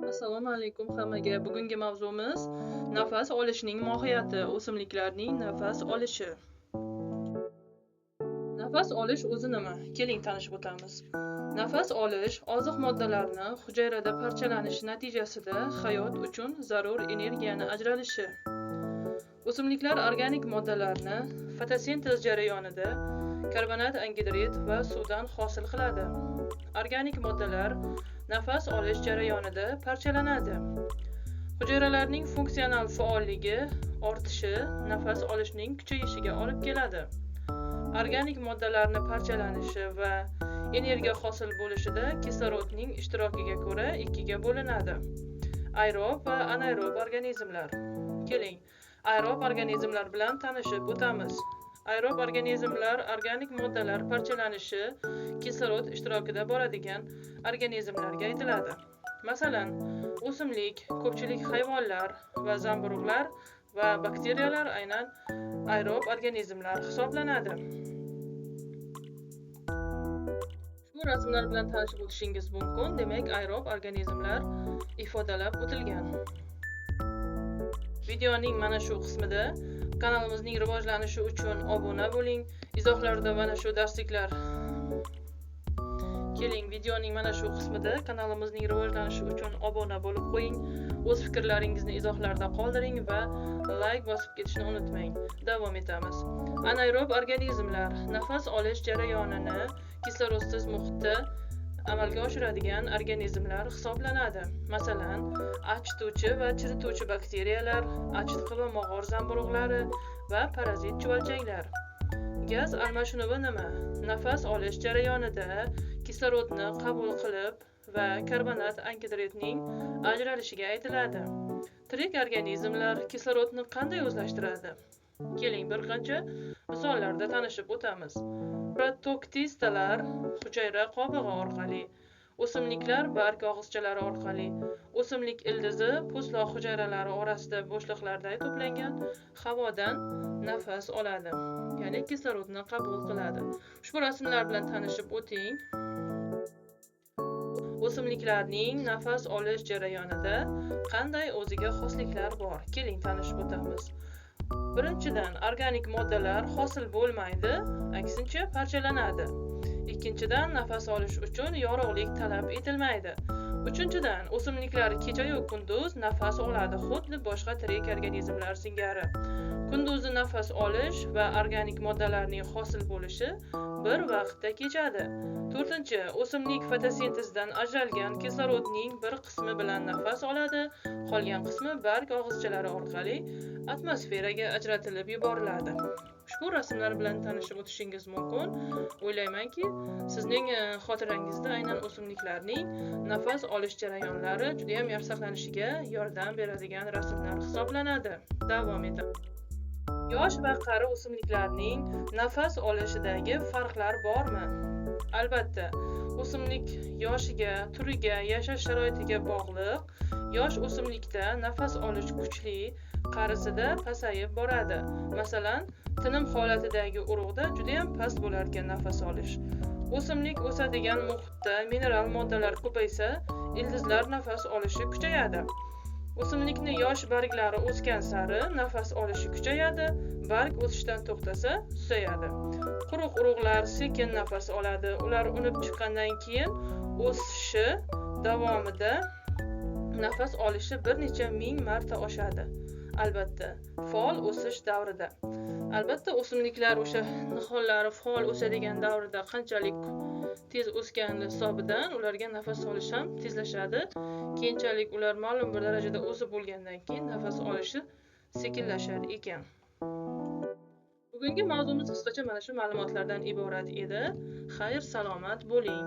Assalomu alaykum hammaga. Bugungi mavzumiz nafas olishning mohiyati, o'simliklarning nafas olishi. Nafas olish o'zi nima? Keling tanishib o'tamiz. Nafas olish oziq moddalarni hujayrada parchalanishi natijasida hayot uchun zarur energiyani ajralishi. O'simliklar organik moddalarni fotosintez jarayonida karbonat, angidrid va suvdan hosil qiladi. Organik moddalar nafas olish jarayonida parchalanadi. Hujayralarning funksional faolligi ortishi nafas olishning kuchayishiga olib keladi. Organik moddalarning parchalanishi va energiya hosil bo'lishida kislorodning ishtirokiga ko'ra ikkiga bo'linadi. Aerob va anaerob organizmlar. Keling, aerob organizmlar bilan tanishib o'tamiz. Aerob organizmlar organik moddalar parchalanishi kislorod ishtirokida bo'ladigan organizmlarga aytiladi. Masalan, o'simlik, ko'pchilik hayvonlar va zamburug'lar va bakteriyalar aynan aerob organizmlar hisoblanadi. Ushbu rasmlar bilan tanishib o'tishingiz mumkin. Demak, aerob organizmlar ifodalab o'tilgan. Videoning mana shu qismida kanalimizning rivojlanishi uchun obuna bo'ling. Izohlarda mana shu darsliklar. Keling, videoning mana shu qismida kanalimizning rivojlanishi uchun obuna bo'lib qo'ying. O'z fikrlaringizni izohlarda qoldiring va like bosib ketishni unutmang. Davom etamiz. Anaerob organizmlar nafas olish jarayonini kislorodsiz muhitda amalga oshiradigan organizmlar hisoblanadi. Masalan, achituvchi va chirituvchi bakteriyalar, achitqi va mog'or zamburug'lari va parazit chuvalchanglar. Gaz almashinuvi nima? Nafas olish jarayonida kislorodni qabul qilib va karbonat, angidridning ajralishiga aytiladi. Tirik organizmlar kislorodni qanday o'zlashtiradi? Keling, bir qancha misollarda tanishib o'tamiz. Protoktistalar hujayra qobig'i orqali, o'simliklar barg og'izchalari orqali, o'simlik ildizi po'stloq hujayralari orasida bo'shliqlarda to'plangan havodan nafas oladi, ya'ni kislorodni qabul qiladi. Ushbu rasmlar bilan tanishib o'ting. O'simliklarning nafas olish jarayonida qanday o'ziga xosliklar bor? Keling, tanishib o'tamiz. Birinchidan, organik moddalar hosil bo'lmaydi, aksincha parchalanadi. Ikkinchidan, nafas olish uchun yorug'lik talab etilmaydi. Uchinchidan, o'simliklar kecha-yu kunduz nafas oladi, xuddi boshqa tirik organizmlar singari. Kunduzi nafas olish va organik moddalarning hosil bo'lishi bir vaqtda kechadi. To'rtinchi, o'simlik fotosintezdan ajralgan kislorodning bir qismi bilan nafas oladi, qolgan qismi barg og'izchalari orqali atmosferaga ajratilib yuboriladi. Ushbu rasmlar bilan tanishib o'tishingiz mumkin. O'ylaymanki, sizning xotirangizda aynan o'simliklarning nafas olish jarayonlari juda ham yaxshi saqlanishiga yordam beradigan rasmlar hisoblanadi. Davom etamiz. Yosh va qari o'simliklarning nafas olishidagi farqlar bormi? Albatta, o'simlik yoshiga, turiga, yashash sharoitiga bog'liq. Yosh o'simlikda nafas olish kuchli, qarisida pasayib boradi. Masalan, tinim holatidagi urug'da juda ham past bo'lar ekan nafas olish. O'simlik o'sadigan muhitda mineral moddalar ko'paysa, ildizlar nafas olishi kuchayadi. O'simlikni yosh barglari o'sgan sari nafas olishi kuchayadi, barg o'sishdan to'xtasa, susayadi. Quruq urug'lar sekin nafas oladi. Ular unib chiqqandan keyin o'sishi davomida nafas olishi bir necha ming marta oshadi. Albatta, faol o'sish davrida. Albatta, o'simliklar o'sha nihollari faol o'sadigan davrida qanchalik tez o'sgani hisobidan ularga nafas olish ham tezlashadi. Keyinchalik ular ma'lum bir darajada o'sib bo'lgandan keyin nafas olishi sekinlashar ekan. Bugungi mavzumiz qisqacha mana shu ma'lumotlardan iborat edi. Xayr, salomat bo'ling.